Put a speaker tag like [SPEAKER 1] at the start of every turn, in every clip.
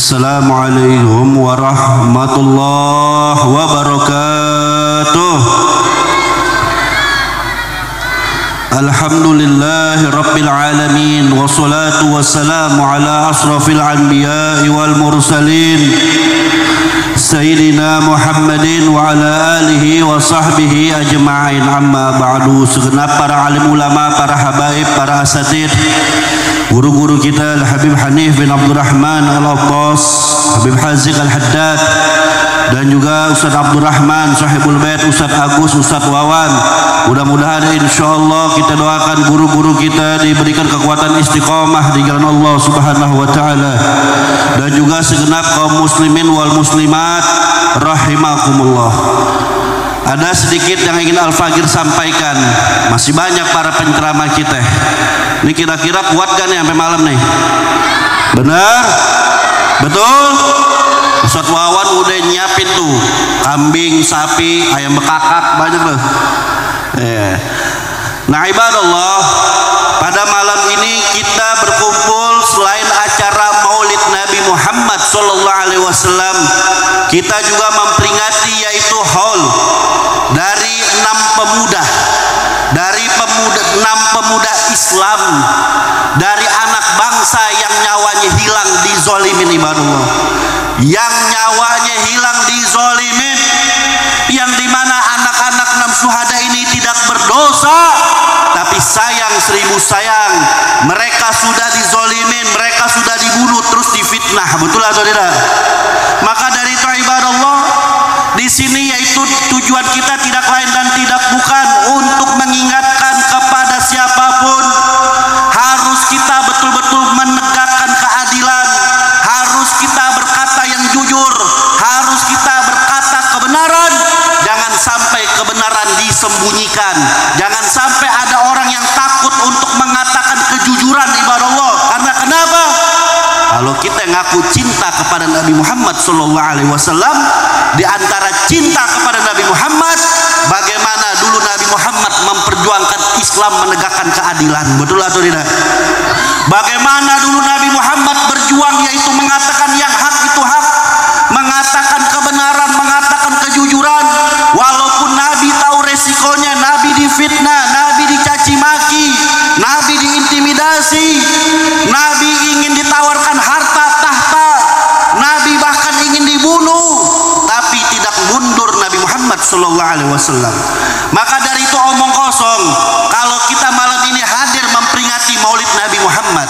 [SPEAKER 1] Assalamualaikum warahmatullahi wabarakatuh. Alhamdulillahi rabbil alamin, wassalatu wassalamu ala asrafil anbiya'i wal mursalin Sayyidina Muhammadin wa ala alihi wa sahbihi ajma'in. Amma ba'du. Segenap para alim ulama, para habaib, para asatid, guru-guru kita Al-Habib Hanif bin Abdurrahman Al-Attas, Habib Haziq Al-Haddad, dan juga Ustaz Abdurrahman Sahibul Bait, Ustaz Agus, Ustaz Wawan. Mudah-mudahan insyaallah kita doakan guru-guru kita diberikan kekuatan istiqamah di jalan Allah Subhanahu wa taala, dan juga segenap kaum muslimin wal muslimat rahimakumullah. Ada sedikit yang ingin Al-Fagir sampaikan. Masih banyak para penceramah kita. Ini kira-kira kuat gak nih sampai malam nih? Benar? Betul? Ustaz Wawan udah nyiapin tuh kambing, sapi, ayam bekakak, banyak loh. Nah ibadallah, pada malam ini kita berkumpul selain acara Maulid Nabi Muhammad SAW, kita juga memperingati yaitu haul dari 6 pemuda, dari 6 pemuda Islam, dari anak bangsa yang nyawanya hilang dizolimin ibadallah, yang nyawanya hilang dizolimin, yang dimana anak-anak 6 syuhada ini tidak berdosa, tapi sayang 1000 sayang, mereka sudah dizolimin, mereka sudah dibunuh, terus difitnah. Betul atau tidak? Maka dari itu ibadallah, di sini yaitu tujuan kita tidak lain dan tidak bukan untuk mengingatkan kepada siapapun, harus kita betul-betul menegakkan keadilan, harus kita berkata yang jujur, harus kita berkata kebenaran, jangan sampai kebenaran disembunyikan, jangan sampai ada orang yang takut untuk mengatakan kejujuran ibadallah. Karena kenapa? Kalau kita ngaku cinta kepada Nabi Muhammad SAW, di antara cinta kepada Nabi Muhammad, bagaimana dulu Nabi Muhammad memperjuangkan Islam, menegakkan keadilan. Betul atau tidak? Bagaimana dulu Nabi Muhammad berjuang, yaitu mengatakan yang hak itu hak, mengatakan kebenaran, mengatakan kejujuran, walaupun Nabi tahu resikonya, Nabi difitnah, Nabi dicaci maki, Nabi diintimidasi, Nabi ingin ditawarkan harta tahta, Nabi bahkan ingin dibunuh, tapi tidak mundur Nabi Muhammad SAW. Maka dari itu omong kosong kalau kita malam ini hadir memperingati Maulid Nabi Muhammad,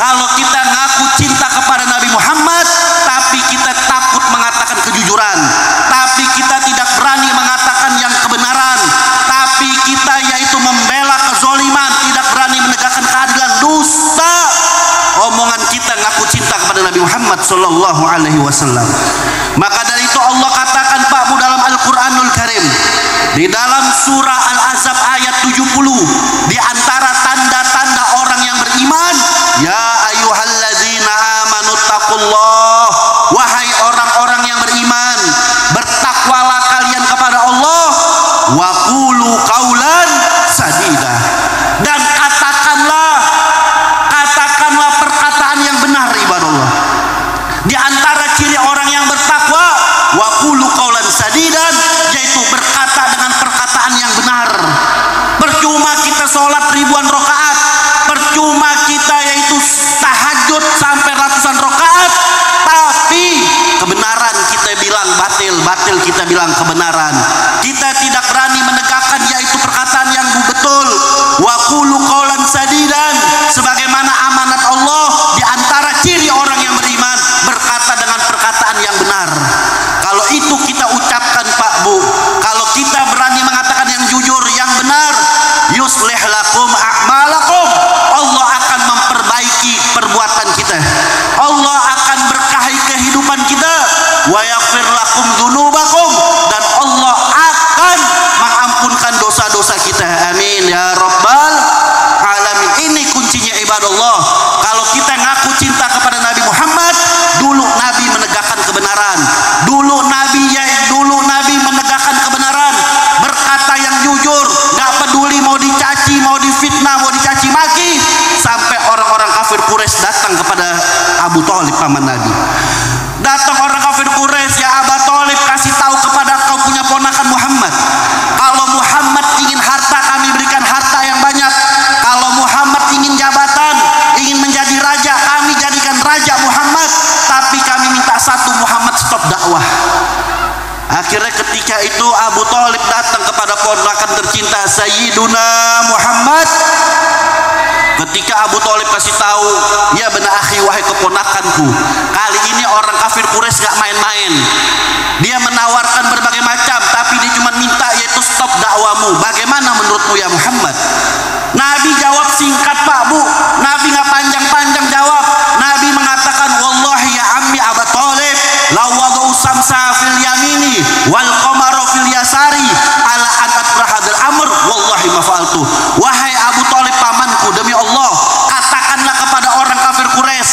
[SPEAKER 1] kalau kita ngaku cinta kepada Nabi Muhammad tapi kita takut mengatakan kejujuran, tapi kita tidak berani mengatakan yang kebenaran, tapi kita yaitu membela kezoliman, tidak berani menegakkan keadilan, dusta omongan kita ngaku cinta kepada Nabi Muhammad SAW. Maka dari itu Allah katakan Pak Bu dalam Al-Quranul Karim, di dalam surah Al-Ahzab ayat 70, di antara tanda-tanda orang yang beriman, ya ayyuhalladzina amanu taqullah, wahai orang-orang yang beriman, bertakwalah kalian kepada Allah, wa qulu qaulan sadida, dan katakanlah perkataan yang benar ibadallah. Di antara ciri orang yang bertakwa, wa qulu qaulan sadidan, yaitu berkata dengan perkataan yang benar. Percuma kita sholat ribuan rakaat, percuma kita yaitu tahajud sampai ratusan rakaat, tapi kebenaran kita bilang batil, batil kita bilang kebenaran. Kita tidak berani menegakkan yaitu perkataan yang betul. Wa qulu qaulan sadidan, sebagaimana amanat Allah, di antara ciri orang yang beriman berkata dengan perkataan yang benar. Kalau itu kita ucapkan Pak Bu, kalau kita berani mengatakan yang jujur, yang benar, yuslih lakum a'malakum, Allah akan memperbaiki perbuatan kita, Allah akan berkahi kehidupan kita, wa yaghfir lakum dzunubakum, dan Allah akan mengampunkan dosa-dosa kita. Amin ya rabbal alamin. Ini kuncinya ibadallah. Kalau kita ngaku cinta kepada Nabi Muhammad, dulu Nabi menegakkan kebenaran, dulu Nabi menegakkan kebenaran, berkata yang jujur, gak peduli mau dicaci, mau difitnah, mau dicaci maki, sampai orang-orang kafir Quraisy datang kepada Abu Thalib paman Nabi. dakwah. Akhirnya ketika itu Abu Thalib datang kepada ponakan tercinta Sayyiduna Muhammad. Ketika Abu Thalib kasih tahu, ya benar akhi, wahai keponakanku, kali ini orang kafir Quraisy gak main-main. Dia menawarkan berbagai macam, tapi dia cuma minta yaitu stop dakwamu. Bagaimana menurutmu ya Muhammad? Nabi jawab singkat Pak Bu. Nabi gak panjang-panjang jawab. Nabi mengatakan, wallahi ya ammi Abu Thalib, law wada'u samsa fil yamini wal qamara fil yasari ala an atrahadul amr wallahi ma fa'altu. Wahai Abu Thalib pamanku, demi Allah, katakanlah kepada orang kafir Quraisy,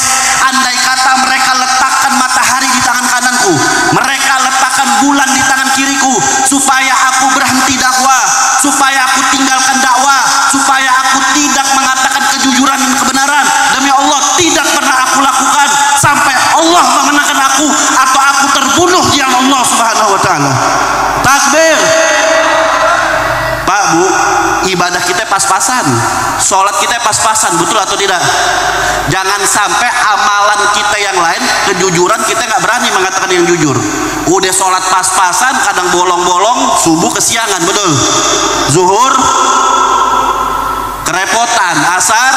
[SPEAKER 1] andai kata mereka letakkan matahari di tangan kananku, mereka letakkan bulan di tangan kiriku, supaya aku berhenti dakwah, supaya aku tinggalkan dakwah, supaya aku tidak mengatakan kejujuran dan kebenaran, demi Allah tidak pernah aku lakukan sampai Allah mengenakan aku atau aku terbunuh di jalan Allah Subhanahu wa taala. Takbir. Pak Bu, ibadah kita pas-pasan, sholat kita pas-pasan, betul atau tidak? Jangan sampai amalan kita yang lain, kejujuran kita nggak berani mengatakan yang jujur. Udah sholat pas-pasan, kadang bolong-bolong, subuh kesiangan, betul? Zuhur kerepotan, asar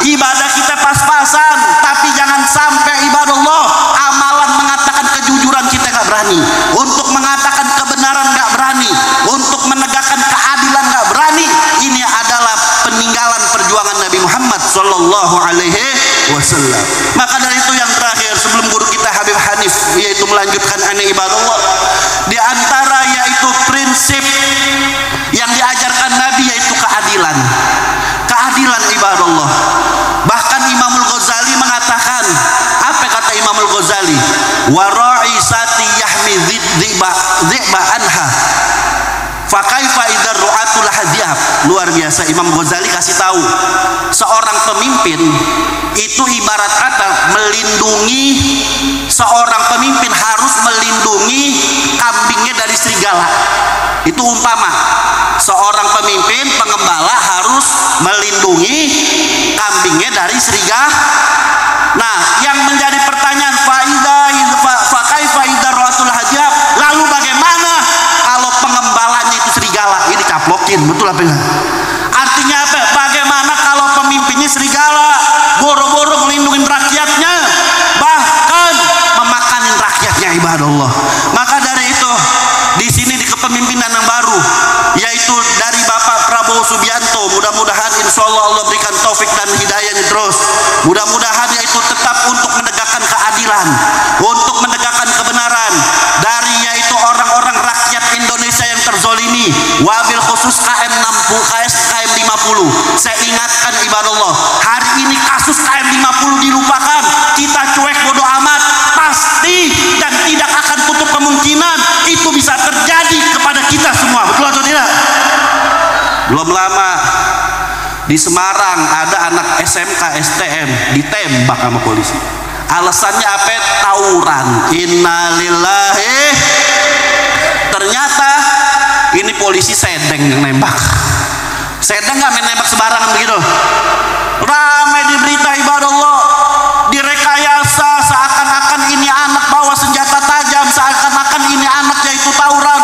[SPEAKER 1] ibadah kita pas-pasan, tapi jangan sampai ibadah Allah, amalan mengatakan kejujuran kita nggak berani, untuk mengatakan kebenaran nggak berani, untuk menegakkan keadilan nggak berani. Ini adalah peninggalan perjuangan Nabi Muhammad Sallallahu Alaihi Wasallam. Maka dari itu yang terakhir sebelum guru kita Habib Hanif yaitu melanjutkan aneh ibadah Allah, di antara yaitu prinsip yang diajarkan Nabi yaitu keadilan. Keadilan ibadah Allah. Bahkan Imamul Ghazali mengatakan, apa kata Imamul Ghazali? Wara'i sati yahmi dhi'ba anha fakaifa idar ru'atul hadiyab. Luar biasa, Imam Ghazali kasih tahu, seorang pemimpin itu ibarat kata melindungi, seorang pemimpin harus melindungi kambingnya dari serigala. Itu umpama seorang pemimpin pengembala harus melindungi kambingnya dari serigala. Nah, yang menjadi pertanyaan fakaifa idar ru'atul hadiyab, lalu bagaimana kalau pengembalanya itu serigala? Ini caplokin, betul apa enggak? Artinya apa? Bagaimana kalau pemimpinnya serigala, boro-boro melindungi rakyatnya, bahkan memakanin rakyatnya ibadah Allah. Maka dari itu di sini di kepemimpinan yang baru yaitu dari Bapak Prabowo Subianto, mudah-mudahan insya Allah Allah berikan taufik dan hidayahnya terus. Mudah-mudahan yaitu tetap untuk menegakkan keadilan, untuk menegakkan kebenaran dari yaitu orang-orang rakyat Indonesia yang terzolimi, wabil khusus KM 50. Saya ingatkan ibadah Allah, hari ini kasus KM 50 dilupakan, kita cuek bodoh amat, pasti dan tidak akan tutup kemungkinan itu bisa terjadi kepada kita semua, betul atau tidak? Belum lama di Semarang ada anak SMK STM ditembak sama polisi. Alasannya apa? Tawuran. Innalillahi. Ternyata ini polisi sedeng yang nembak. Sedeng nggak main nembak sembarangan begitu. Ramai di berita ibadah Allah, direkayasa seakan-akan ini anak bawa senjata tajam, seakan-akan ini anak yaitu tawuran.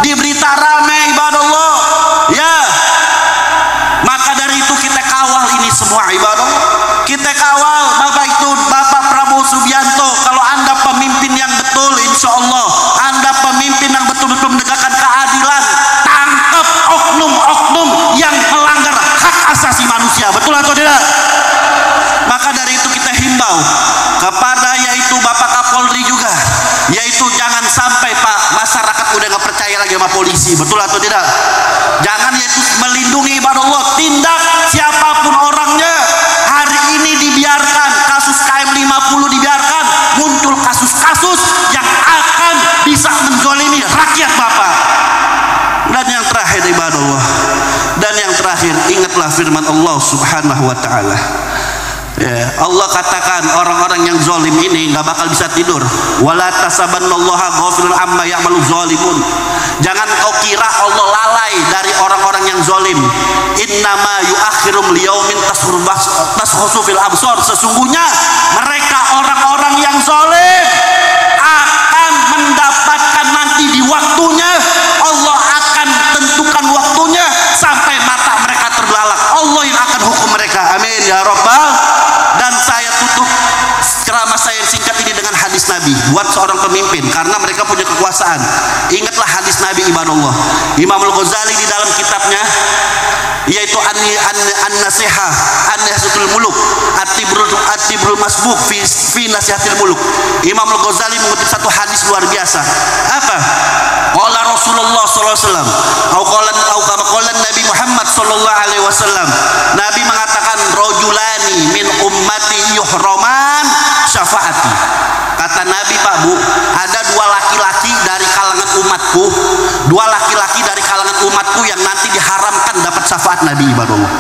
[SPEAKER 1] Di berita ramai ibadah Allah. Ya. Maka dari itu kita kawal ini semua ibadah. Kita kawal Bapak itu Bapak Prabowo Subianto. Kalau Anda pemimpin yang betul, insya Allah Anda pemimpin yang betul-betul menegakkan keadilan. Tangkap oknum-oknum yang melanggar hak asasi manusia, betul atau tidak? Maka dari itu kita himbau kepada yaitu Bapak Kapolri juga, yaitu jangan sampai Pak masyarakat udah nggak percaya lagi sama polisi, betul atau tidak? Jangan yaitu melindungi ibadah Allah, tindak siapapun orangnya. Hari ini dibiarkan kasus KM 50 dibiarkan, muncul kasus-kasus yang akan bisa menzolimi rakyat Bapak. Dan yang terakhir ibadah Allah, dan yang terakhir ingatlah firman Allah Subhanahu wa taala. Ya, Allah katakan orang-orang yang zalim ini nggak bakal bisa tidur. Wala tasabannallaha ghafirun amma ya'malu zalimun. Jangan kau kira Allah lalai dari orang-orang yang zalim. Innama yu'akhirum liyaumin taskhusu fil absar. Sesungguhnya mereka orang-orang yang zalim buat seorang pemimpin karena mereka punya kekuasaan. Ingatlah hadis Nabi ibadallah. Imam Al-Ghazali di dalam kitabnya yaitu An-Nasihah An-Nasihatul Muluk At-Tibrul Masbuk fi Nasihatil Muluk. Imam Al-Ghazali mengutip satu hadis luar biasa. Apa? Qala Rasulullah sallallahu alaihi wasallam atau qala Nabi Muhammad sallallahu alaihi wasallam. Nabi mengatakan rajulani min ummati yuhraman syafaati. Kata Nabi, Pak Bu, ada dua laki-laki dari kalangan umatku, yang nanti diharamkan dapat syafaat Nabi ibadallah.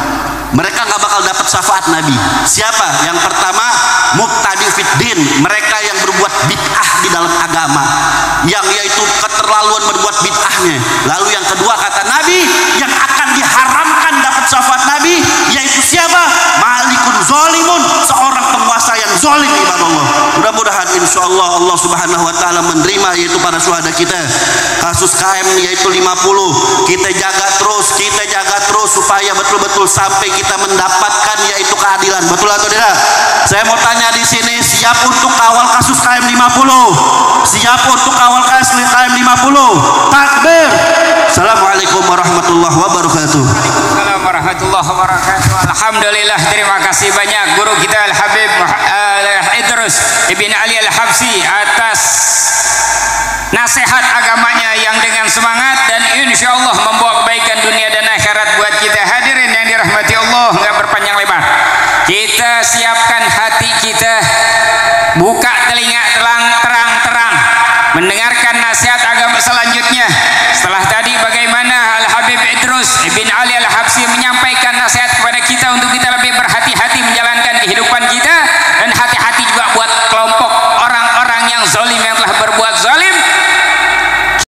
[SPEAKER 1] Mereka nggak bakal dapat syafaat Nabi. Siapa? Yang pertama, mubtadi fiddin, mereka yang berbuat bid'ah di dalam agama, yang yaitu keterlaluan berbuat bid'ahnya. Lalu yang kedua kata Nabi, yang akan diharamkan dapat syafaat Nabi yaitu siapa? Malikun zalimun, seorang penguasa yang zalim ibadallah. Mudah-mudahan insyaallah Allah Subhanahu wa taala menerima yaitu para syuhada kita. Kasus KM yaitu 50 kita jaga terus supaya betul-betul sampai kita mendapatkan yaitu keadilan. Betul atau tidak? Saya mau tanya di sini, siap untuk kawal kasus KM 50? Siap untuk kawal kasus KM 50? Takbir. Assalamualaikum warahmatullahi wabarakatuh.
[SPEAKER 2] Waalaikumsalam warahmatullahi wabarakatuh. Alhamdulillah, terima kasih banyak guru kita Al-Habib Idrus Ibn Ali Al-Habsi atas nasihat agamanya yang dengan semangat dan insya Allah membawa kebaikan dunia dan akhirat buat kita. Hadirin yang dirahmati Allah, nggak berpanjang lebar, kita siapkan hati kita, buka telinga terang-terang mendengar